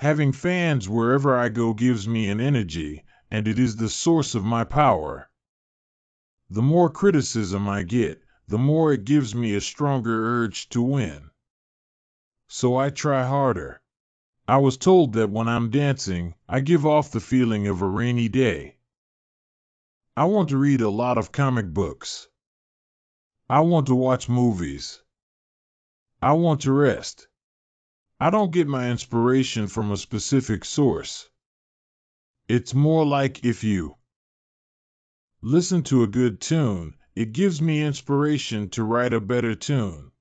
Having fans wherever I go gives me an energy, and it is the source of my power. The more criticism I get, the more it gives me a stronger urge to win. So I try harder. I was told that when I'm dancing, I give off the feeling of a rainy day. I want to read a lot of comic books. I want to watch movies. I want to rest. I don't get my inspiration from a specific source. It's more like if you listen to a good tune, it gives me inspiration to write a better tune.